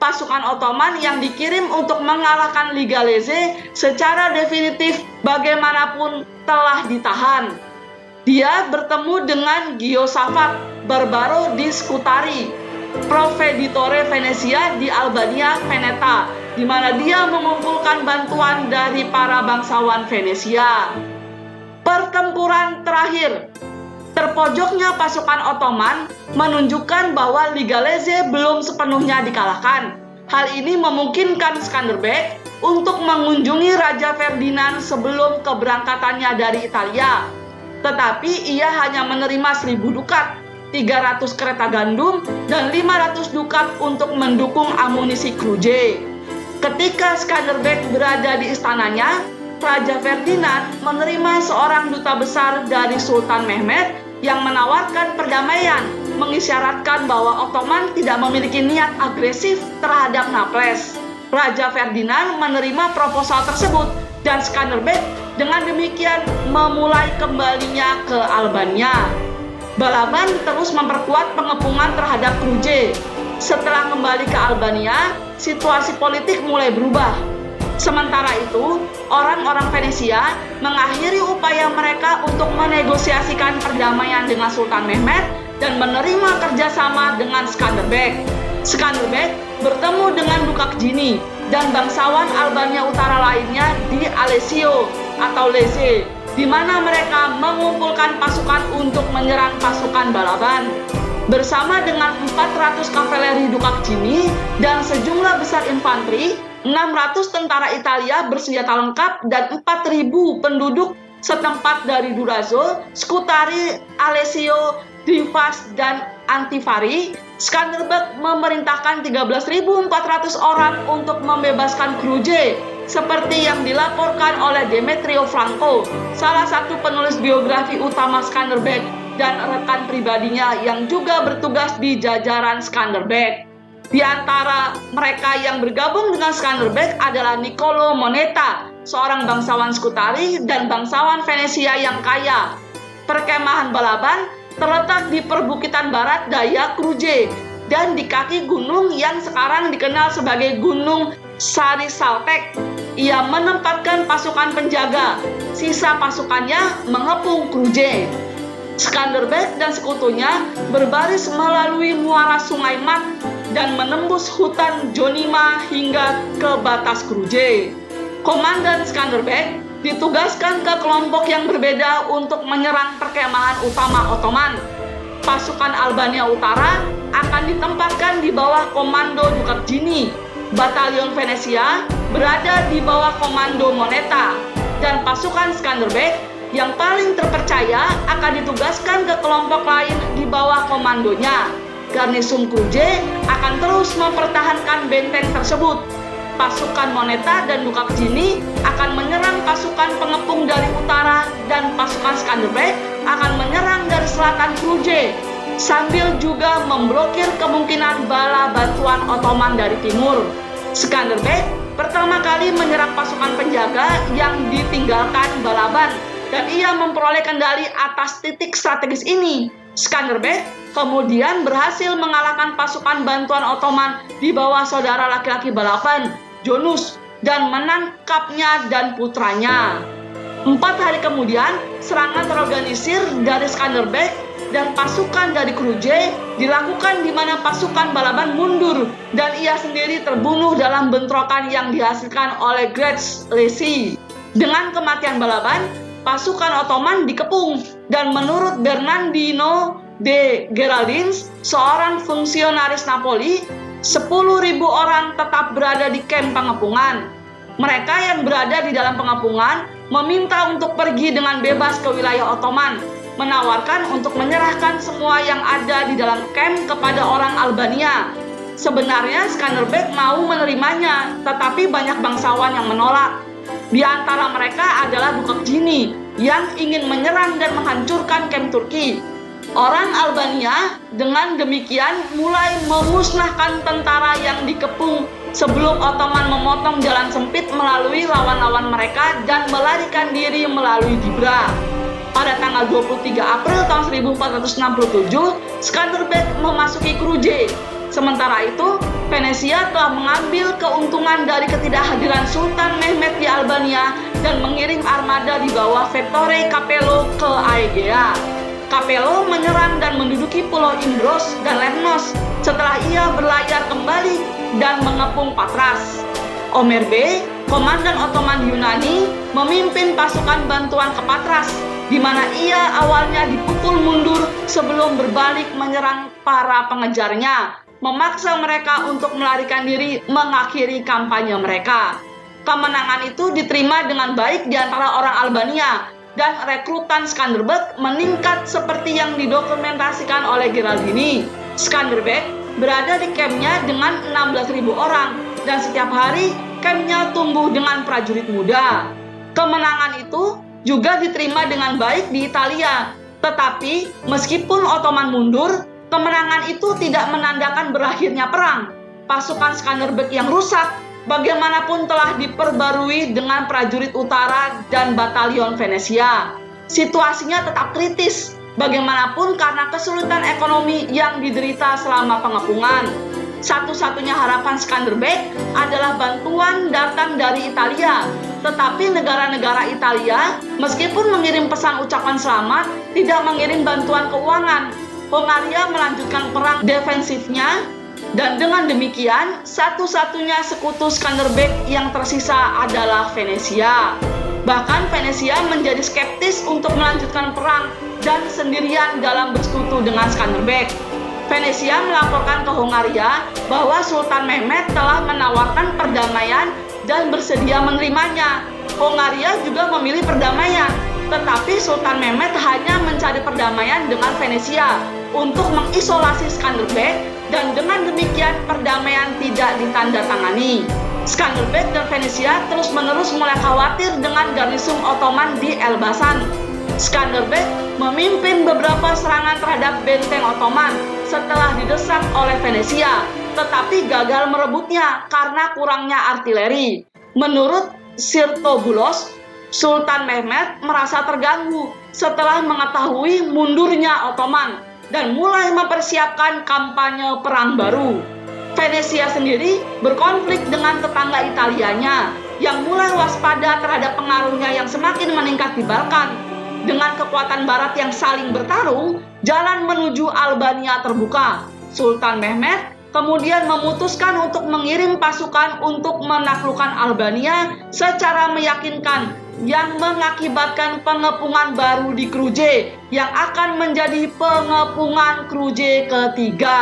pasukan Ottoman yang dikirim untuk mengalahkan Liga Leze secara definitif bagaimanapun telah ditahan. Dia bertemu dengan Giosafat Barbaro di Scutari, Provveditore Venesia di Albania Veneta, di mana dia mengumpulkan bantuan dari para bangsawan Venesia. Pertempuran terakhir. Terpojoknya pasukan Ottoman menunjukkan bahwa Liga Leze belum sepenuhnya dikalahkan. Hal ini memungkinkan Skanderbeg untuk mengunjungi Raja Ferdinand sebelum keberangkatannya dari Italia. Tetapi ia hanya menerima 1000 dukat, 300 kereta gandum, dan 500 dukat untuk mendukung amunisi Kruj. Ketika Skanderbeg berada di istananya, Raja Ferdinand menerima seorang duta besar dari Sultan Mehmed yang menawarkan perdamaian, mengisyaratkan bahwa Ottoman tidak memiliki niat agresif terhadap Naples. Raja Ferdinand menerima proposal tersebut dan Skanderbeg dengan demikian memulai kembalinya ke Albania. Balaban terus memperkuat pengepungan terhadap Kruj. Setelah kembali ke Albania, situasi politik mulai berubah. Sementara itu, orang-orang Venesia mengakhiri upaya mereka untuk menegosiasikan perdamaian dengan Sultan Mehmed dan menerima kerjasama dengan Skanderbeg. Skanderbeg bertemu dengan Duka Kjini dan bangsawan Albania Utara lainnya di Alessio atau Leze, di mana mereka mengumpulkan pasukan untuk menyerang pasukan Balaban. Bersama dengan 400 kavaleri Duka Kjini dan sejumlah besar infanteri, 600 tentara Italia bersenjata lengkap dan 4.000 penduduk setempat dari Durazzo, Scutari, Alessio, Drivas, dan Antivari, Skanderbeg memerintahkan 13.400 orang untuk membebaskan Kruj, seperti yang dilaporkan oleh Demetrio Franco, salah satu penulis biografi utama Skanderbeg dan rekan pribadinya yang juga bertugas di jajaran Skanderbeg. Di antara mereka yang bergabung dengan Skanderbeg adalah Niccolo Moneta, seorang bangsawan Scutari dan bangsawan Venesia yang kaya. Perkemahan Balaban terletak di perbukitan barat daya Kruj dan di kaki gunung yang sekarang dikenal sebagai Gunung Sarisaltek. Ia menempatkan pasukan penjaga, sisa pasukannya mengepung Kruj. Skanderbeg dan sekutunya berbaris melalui muara Sungai Mat dan menembus hutan Jonima hingga ke batas Kruj. Komandan Skanderbeg ditugaskan ke kelompok yang berbeda untuk menyerang perkemahan utama Ottoman. Pasukan Albania Utara akan ditempatkan di bawah komando Duka Kjini. Batalion Venesia berada di bawah komando Moneta, dan pasukan Skanderbeg yang paling terpercaya akan ditugaskan ke kelompok lain di bawah komandonya. Garnisun Kruj akan terus mempertahankan benteng tersebut. Pasukan Moneta dan Duka Kjini akan menyerang pasukan pengepung dari utara dan pasukan Skanderbeg akan menyerang dari selatan Kruj, sambil juga memblokir kemungkinan bala bantuan Ottoman dari timur. Skanderbeg pertama kali menyerang pasukan penjaga yang ditinggalkan Balaban, dan ia memperoleh kendali atas titik strategis ini. Skanderbeg kemudian berhasil mengalahkan pasukan bantuan Ottoman di bawah saudara laki-laki Balaban, Jonus, dan menangkapnya dan putranya. 4 hari kemudian, serangan terorganisir dari Skanderbeg dan pasukan dari Kruj dilakukan di mana pasukan Balaban mundur dan ia sendiri terbunuh dalam bentrokan yang dihasilkan oleh Gretsch Lesi. Dengan kematian Balaban, pasukan Ottoman dikepung, dan menurut Bernardino de Geraldines, seorang fungsionaris Napoli, 10.000 orang tetap berada di kamp pengepungan. Mereka yang berada di dalam pengepungan meminta untuk pergi dengan bebas ke wilayah Ottoman, menawarkan untuk menyerahkan semua yang ada di dalam kamp kepada orang Albania. Sebenarnya Skanderbeg mau menerimanya, tetapi banyak bangsawan yang menolak. Di antara mereka adalah Duka Kjini yang ingin menyerang dan menghancurkan kamp Turki. Orang Albania dengan demikian mulai memusnahkan tentara yang dikepung sebelum Ottoman memotong jalan sempit melalui lawan-lawan mereka dan melarikan diri melalui Dibra. Pada tanggal 23 April tahun 1467, Skanderbeg memasuki Kruj. Sementara itu, Venesia telah mengambil keuntungan dari ketidakhadiran Sultan Mehmed di Albania dan mengirim armada di bawah Vettore Capello ke Aegea. Capello menyerang dan menduduki Pulau Imbros dan Lemnos setelah ia berlayar kembali dan mengepung Patras. Omer B, komandan Ottoman Yunani, memimpin pasukan bantuan ke Patras, di mana ia awalnya dipukul mundur sebelum berbalik menyerang para pengejarnya, memaksa mereka untuk melarikan diri mengakhiri kampanye mereka. Kemenangan itu diterima dengan baik di antara orang Albania, dan rekrutan Skanderbeg meningkat seperti yang didokumentasikan oleh Geraldini. Skanderbeg berada di kampnya dengan 16.000 orang, dan setiap hari kampnya tumbuh dengan prajurit muda. Kemenangan itu juga diterima dengan baik di Italia, tetapi meskipun Ottoman mundur, kemenangan itu tidak menandakan berakhirnya perang. Pasukan Skanderbeg yang rusak bagaimanapun telah diperbarui dengan prajurit utara dan batalion Venesia. Situasinya tetap kritis, bagaimanapun karena kesulitan ekonomi yang diderita selama pengepungan. Satu-satunya harapan Skanderbeg adalah bantuan datang dari Italia. Tetapi negara-negara Italia, meskipun mengirim pesan ucapan selamat, tidak mengirim bantuan keuangan. Hongaria melanjutkan perang defensifnya, dan dengan demikian, satu-satunya sekutu Skanderbeg yang tersisa adalah Venesia. Bahkan Venesia menjadi skeptis untuk melanjutkan perang dan sendirian dalam bersekutu dengan Skanderbeg. Venesia melaporkan ke Hongaria bahwa Sultan Mehmed telah menawarkan perdamaian dan bersedia menerimanya. Hongaria juga memilih perdamaian, tetapi Sultan Mehmed hanya mencari perdamaian dengan Venesia untuk mengisolasi Skanderbeg, dan dengan demikian perdamaian tidak ditandatangani. Skanderbeg dan Venesia terus-menerus mulai khawatir dengan garnisun Ottoman di Elbasan. Skanderbeg memimpin beberapa serangan terhadap benteng Ottoman setelah didesak oleh Venesia, tetapi gagal merebutnya karena kurangnya artileri. Menurut Sirtobulos, Sultan Mehmed merasa terganggu setelah mengetahui mundurnya Ottoman dan mulai mempersiapkan kampanye perang baru. Venesia sendiri berkonflik dengan tetangga Italianya yang mulai waspada terhadap pengaruhnya yang semakin meningkat di Balkan. Dengan kekuatan barat yang saling bertarung, jalan menuju Albania terbuka. Sultan Mehmed kemudian memutuskan untuk mengirim pasukan untuk menaklukkan Albania secara meyakinkan, yang mengakibatkan pengepungan baru di Kruje yang akan menjadi pengepungan Kruje ketiga.